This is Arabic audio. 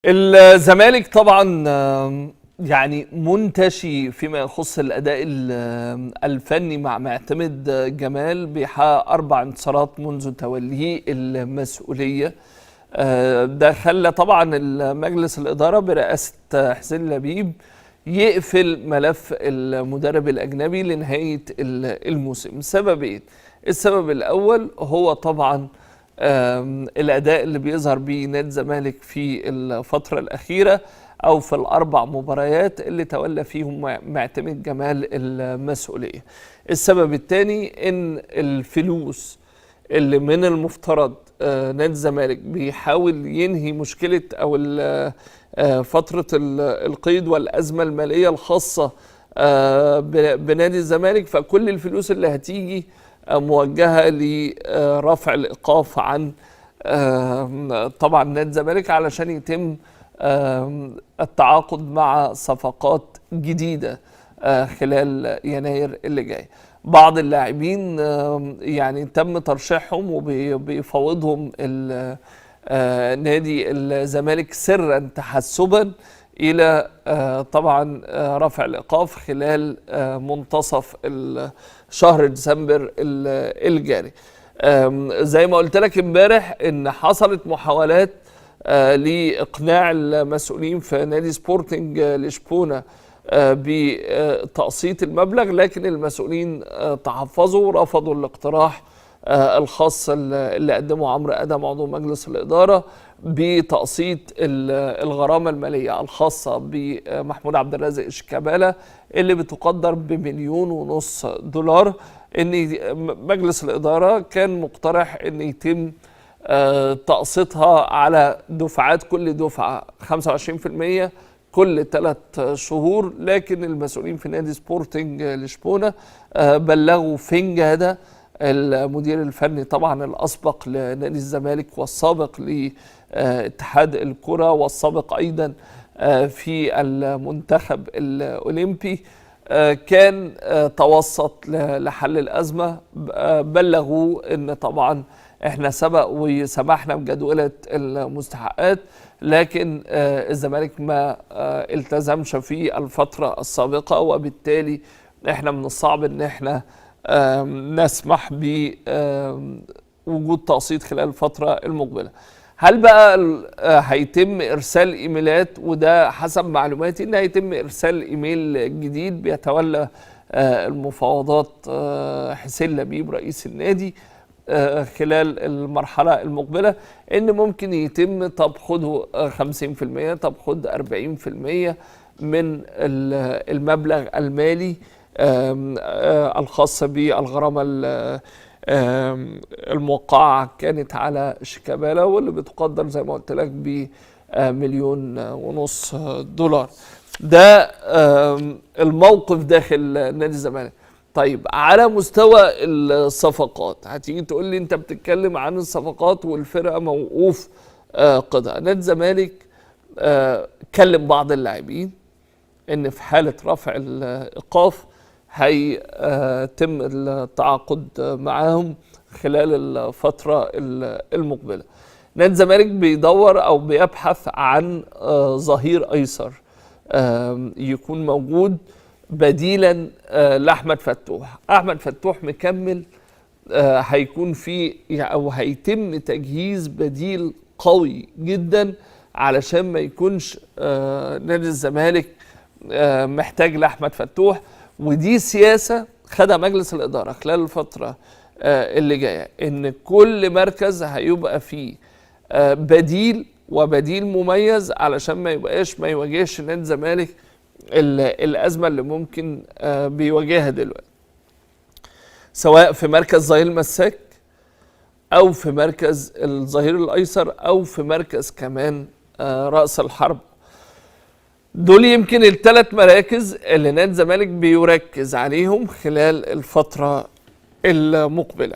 الزمالك طبعا يعني منتشي فيما يخص الأداء الفني مع معتمد جمال، بيحقق 4 انتصارات منذ توليه المسؤولية. ده خلى طبعا مجلس الإدارة برئاسة حسين لبيب يقفل ملف المدرب الأجنبي لنهاية الموسم. سببين: السبب الأول هو طبعا الأداء اللي بيظهر بيه نادي الزمالك في الفترة الأخيرة أو في ال4 مباريات اللي تولى فيهم معتمد جمال المسؤولية. السبب الثاني إن الفلوس اللي من المفترض نادي الزمالك بيحاول ينهي مشكلة أو فترة القيد والأزمة المالية الخاصة بنادي الزمالك، فكل الفلوس اللي هتيجي موجهة لرفع الإيقاف عن طبعا نادي الزمالك علشان يتم التعاقد مع صفقات جديدة خلال يناير اللي جاي. بعض اللاعبين يعني تم ترشيحهم وبيفاوضهم نادي الزمالك سرا تحسبا إلى طبعا رفع الإيقاف خلال منتصف شهر ديسمبر الجاري. زي ما قلت لك امبارح ان حصلت محاولات لإقناع المسؤولين في نادي سبورتنج لشبونة بتقسيط المبلغ، لكن المسؤولين تحفظوا ورفضوا الاقتراح الخاص اللي قدمه عمرو ادم عضو مجلس الاداره بتقسيط الغرامه الماليه الخاصه بمحمود عبد الرازق شيكابالا اللي بتقدر ب1.5 مليون دولار. ان مجلس الاداره كان مقترح ان يتم تقسيطها على دفعات، كل دفعه 25% كل 3 شهور، لكن المسؤولين في نادي سبورتنج لشبونه بلغوا فنجادة المدير الفني طبعا الأسبق لنادي الزمالك والسابق لاتحاد الكرة والسابق أيضا في المنتخب الأولمبي، كان توسط لحل الأزمة. بلغوا أن طبعا احنا سبق وسمحنا بجدولة المستحقات، لكن الزمالك ما التزمش في الفترة السابقة، وبالتالي احنا من الصعب ان احنا نسمح بوجود تقسيط خلال الفترة المقبلة. هل بقى هيتم إرسال إيميلات؟ وده حسب معلوماتي إن هيتم إرسال إيميل جديد بيتولى المفاوضات حسين لبيب رئيس النادي خلال المرحلة المقبلة، إن ممكن يتم طب خده 50%، طب خد 40% من المبلغ المالي الخاصة بالغرامة الموقعة كانت على شيكابالا، واللي بتقدر زي ما قلت لك ب1.5 مليون دولار. ده الموقف داخل نادي الزمالك. طيب على مستوى الصفقات، هتيجي تقول لي انت بتتكلم عن الصفقات والفرقة موقوف قضاء. نادي الزمالك كلم بعض اللاعبين ان في حالة رفع الإيقاف هيتم التعاقد معاهم خلال الفترة المقبلة. نادي الزمالك بيدور أو بيبحث عن ظهير أيسر يكون موجود بديلا لأحمد فتوح. أحمد فتوح مكمل، هيكون في أو هيتم تجهيز بديل قوي جدا علشان ما يكونش نادي الزمالك محتاج لأحمد فتوح. ودي سياسة خدها مجلس الإدارة خلال الفترة اللي جاية، إن كل مركز هيبقى فيه بديل وبديل مميز علشان ما يواجهش نادي الزمالك الأزمة اللي ممكن بيواجهها دلوقتي، سواء في مركز ظهير المساك أو في مركز الظهير الأيسر أو في مركز كمان رأس الحرب. دول يمكن ال3 مراكز اللي نادي الزمالك بيركز عليهم خلال الفترة المقبلة.